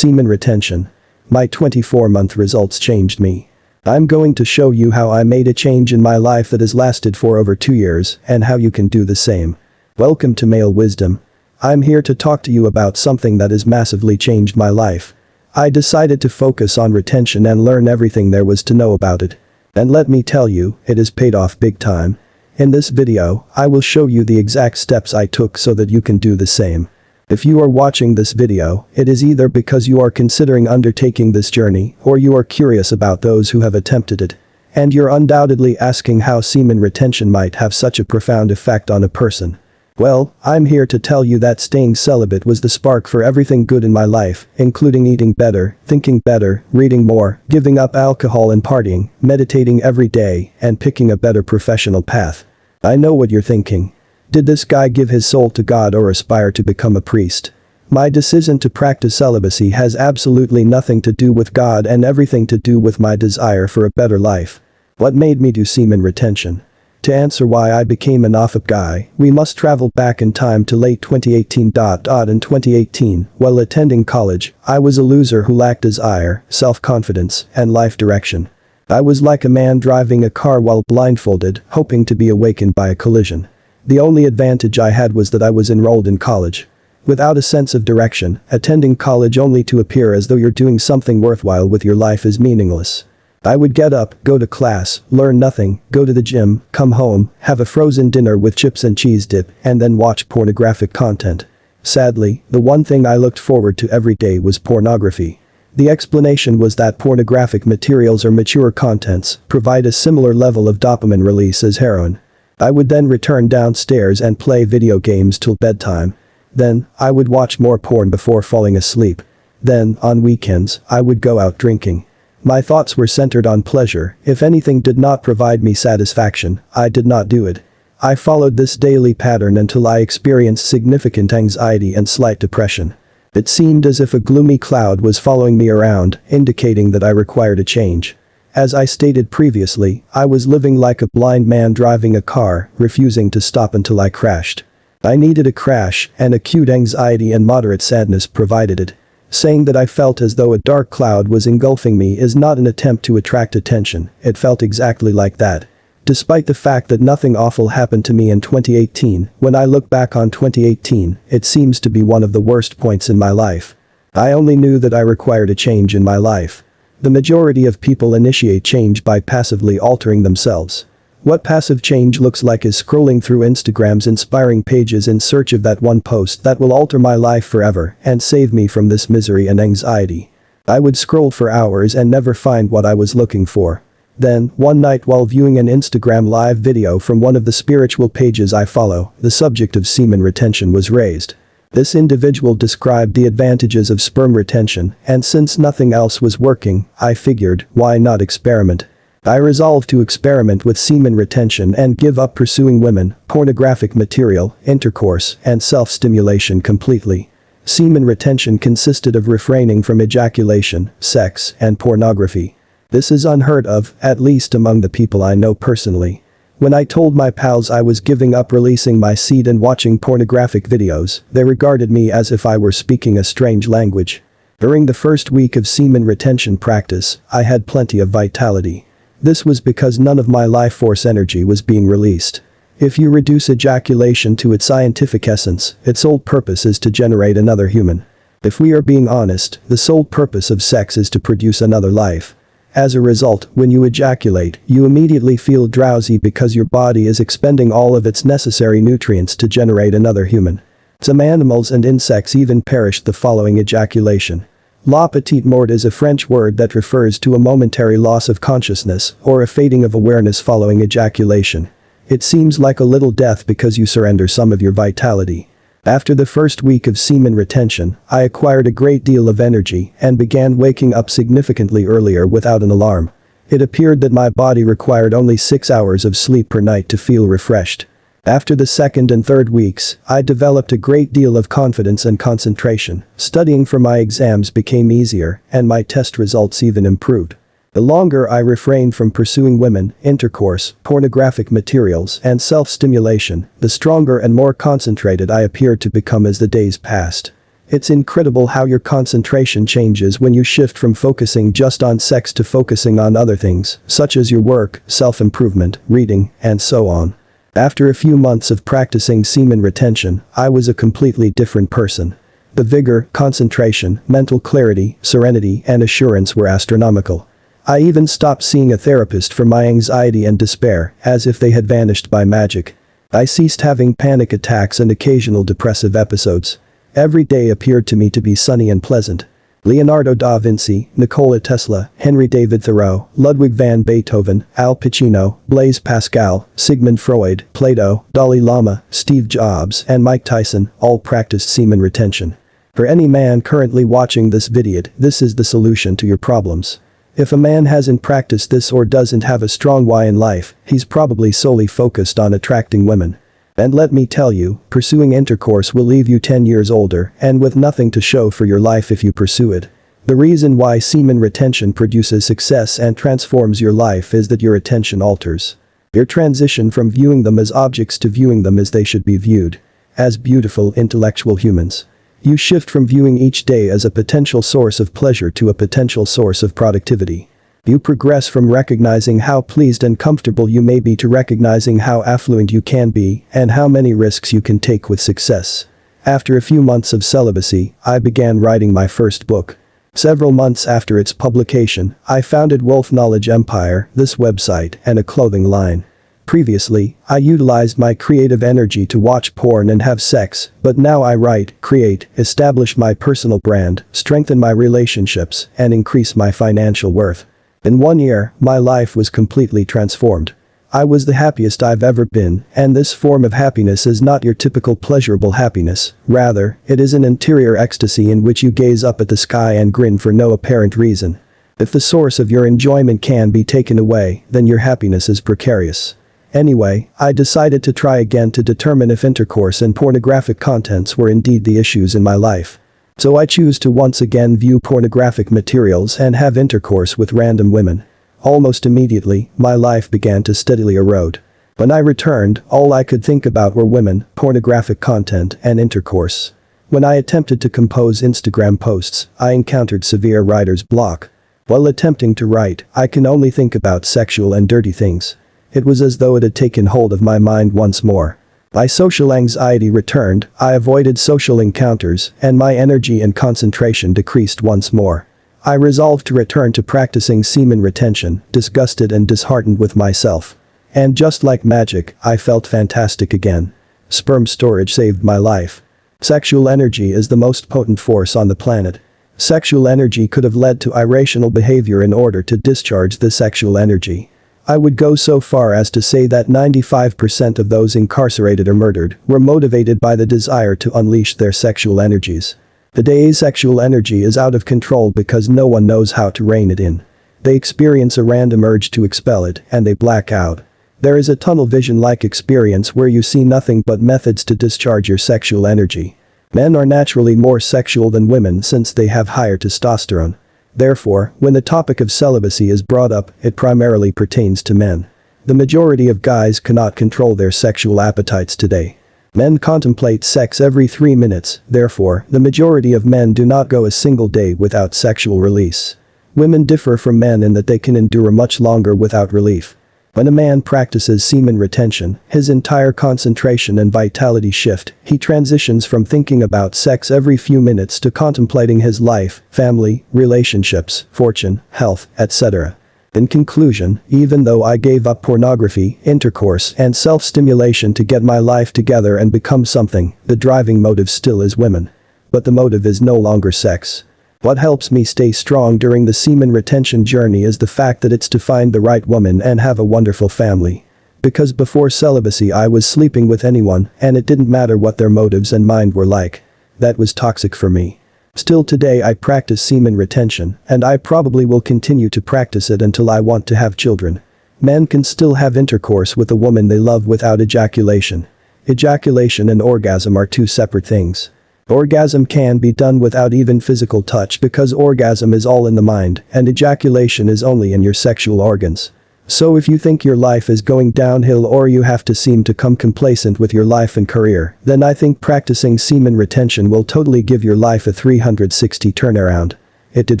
Semen retention. My 24-month results changed me. I'm going to show you how I made a change in my life that has lasted for over 2 years and how you can do the same. Welcome to Male Wisdom. I'm here to talk to you about something that has massively changed my life. I decided to focus on retention and learn everything there was to know about it. And let me tell you, it has paid off big time. In this video, I will show you the exact steps I took so that you can do the same. If you are watching this video, it is either because you are considering undertaking this journey or you are curious about those who have attempted it. And you're undoubtedly asking how semen retention might have such a profound effect on a person. Well, I'm here to tell you that staying celibate was the spark for everything good in my life, including eating better, thinking better, reading more, giving up alcohol and partying, meditating every day, and picking a better professional path. I know what you're thinking. Did this guy give his soul to God or aspire to become a priest? My decision to practice celibacy has absolutely nothing to do with God and everything to do with my desire for a better life. What made me do semen retention? To answer why I became a Nofap guy, we must travel back in time to late 2018. In 2018, while attending college, I was a loser who lacked desire, self-confidence, and life direction. I was like a man driving a car while blindfolded, hoping to be awakened by a collision. The only advantage I had was that I was enrolled in college. Without a sense of direction, attending college only to appear as though you're doing something worthwhile with your life is meaningless. I would get up, go to class, learn nothing, go to the gym, come home, have a frozen dinner with chips and cheese dip, and then watch pornographic content. Sadly, the one thing I looked forward to every day was pornography. The explanation was that pornographic materials or mature contents provide a similar level of dopamine release as heroin. I would then return downstairs and play video games till bedtime. Then, I would watch more porn before falling asleep. Then, on weekends, I would go out drinking. My thoughts were centered on pleasure. If anything did not provide me satisfaction, I did not do it. I followed this daily pattern until I experienced significant anxiety and slight depression. It seemed as if a gloomy cloud was following me around, indicating that I required a change. As I stated previously, I was living like a blind man driving a car, refusing to stop until I crashed. I needed a crash, and acute anxiety and moderate sadness provided it. Saying that I felt as though a dark cloud was engulfing me is not an attempt to attract attention, it felt exactly like that. Despite the fact that nothing awful happened to me in 2018, when I look back on 2018, it seems to be one of the worst points in my life. I only knew that I required a change in my life. The majority of people initiate change by passively altering themselves. What passive change looks like is scrolling through Instagram's inspiring pages in search of that one post that will alter my life forever and save me from this misery and anxiety. I would scroll for hours and never find what I was looking for. Then, one night while viewing an Instagram live video from one of the spiritual pages I follow, the subject of semen retention was raised. This individual described the advantages of sperm retention, and since nothing else was working, I figured, why not experiment? I resolved to experiment with semen retention and give up pursuing women, pornographic material, intercourse, and self-stimulation completely. Semen retention consisted of refraining from ejaculation, sex, and pornography. This is unheard of, at least among the people I know personally. When I told my pals I was giving up releasing my seed and watching pornographic videos, they regarded me as if I were speaking a strange language. During the first week of semen retention practice, I had plenty of vitality. This was because none of my life force energy was being released. If you reduce ejaculation to its scientific essence, its sole purpose is to generate another human. If we are being honest, the sole purpose of sex is to produce another life. As a result, when you ejaculate, you immediately feel drowsy because your body is expending all of its necessary nutrients to generate another human. Some animals and insects even perished the following ejaculation. La petite mort is a French word that refers to a momentary loss of consciousness or a fading of awareness following ejaculation. It seems like a little death because you surrender some of your vitality. After the first week of semen retention, I acquired a great deal of energy and began waking up significantly earlier without an alarm. It appeared that my body required only 6 hours of sleep per night to feel refreshed. After the second and third weeks, I developed a great deal of confidence and concentration. Studying for my exams became easier, and my test results even improved. The longer I refrained from pursuing women, intercourse, pornographic materials, and self-stimulation, the stronger and more concentrated I appeared to become as the days passed. It's incredible how your concentration changes when you shift from focusing just on sex to focusing on other things, such as your work, self-improvement, reading, and so on. After a few months of practicing semen retention, I was a completely different person. The vigor, concentration, mental clarity, serenity, and assurance were astronomical. I even stopped seeing a therapist for my anxiety and despair, as if they had vanished by magic. I ceased having panic attacks and occasional depressive episodes. Every day appeared to me to be sunny and pleasant. Leonardo da Vinci, Nikola Tesla, Henry David Thoreau, Ludwig van Beethoven, Al Pacino, Blaise Pascal, Sigmund Freud, Plato, Dalai Lama, Steve Jobs, and Mike Tyson all practiced semen retention. For any man currently watching this video, this is the solution to your problems. If a man hasn't practiced this or doesn't have a strong why in life, he's probably solely focused on attracting women. And let me tell you, pursuing intercourse will leave you 10 years older and with nothing to show for your life if you pursue it. The reason why semen retention produces success and transforms your life is that your attention alters. Your transition from viewing them as objects to viewing them as they should be viewed. As beautiful intellectual humans. You shift from viewing each day as a potential source of pleasure to a potential source of productivity. You progress from recognizing how pleased and comfortable you may be to recognizing how affluent you can be and how many risks you can take with success. After a few months of celibacy, I began writing my first book. Several months after its publication, I founded Wolf Knowledge Empire, this website, and a clothing line. Previously, I utilized my creative energy to watch porn and have sex, but now I write, create, establish my personal brand, strengthen my relationships, and increase my financial worth. In 1 year, my life was completely transformed. I was the happiest I've ever been, and this form of happiness is not your typical pleasurable happiness, rather, it is an interior ecstasy in which you gaze up at the sky and grin for no apparent reason. If the source of your enjoyment can be taken away, then your happiness is precarious. Anyway, I decided to try again to determine if intercourse and pornographic contents were indeed the issues in my life. So I choose to once again view pornographic materials and have intercourse with random women. Almost immediately, my life began to steadily erode. When I returned, all I could think about were women, pornographic content, and intercourse. When I attempted to compose Instagram posts, I encountered severe writer's block. While attempting to write, I can only think about sexual and dirty things. It was as though it had taken hold of my mind once more. My social anxiety returned, I avoided social encounters, and my energy and concentration decreased once more. I resolved to return to practicing semen retention, disgusted and disheartened with myself. And just like magic, I felt fantastic again. Sperm storage saved my life. Sexual energy is the most potent force on the planet. Sexual energy could have led to irrational behavior in order to discharge the sexual energy. I would go so far as to say that 95% of those incarcerated or murdered were motivated by the desire to unleash their sexual energies. Today's sexual energy is out of control because no one knows how to rein it in. They experience a random urge to expel it and they black out. There is a tunnel vision-like experience where you see nothing but methods to discharge your sexual energy. Men are naturally more sexual than women since they have higher testosterone. Therefore, when the topic of celibacy is brought up, it primarily pertains to men. The majority of guys cannot control their sexual appetites today. Men contemplate sex every 3 minutes, therefore, the majority of men do not go a single day without sexual release. Women differ from men in that they can endure much longer without relief. When a man practices semen retention, his entire concentration and vitality shift, he transitions from thinking about sex every few minutes to contemplating his life, family, relationships, fortune, health, etc. In conclusion, even though I gave up pornography, intercourse, and self-stimulation to get my life together and become something, the driving motive still is women. But the motive is no longer sex. What helps me stay strong during the semen retention journey is the fact that it's to find the right woman and have a wonderful family. Because before celibacy I was sleeping with anyone and it didn't matter what their motives and mind were like. That was toxic for me. Still today I practice semen retention and I probably will continue to practice it until I want to have children. Men can still have intercourse with a woman they love without ejaculation. Ejaculation and orgasm are two separate things. Orgasm can be done without even physical touch because orgasm is all in the mind and ejaculation is only in your sexual organs. So if you think your life is going downhill or you have to seem to come complacent with your life and career, then I think practicing semen retention will totally give your life a 360 turnaround. It did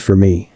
for me.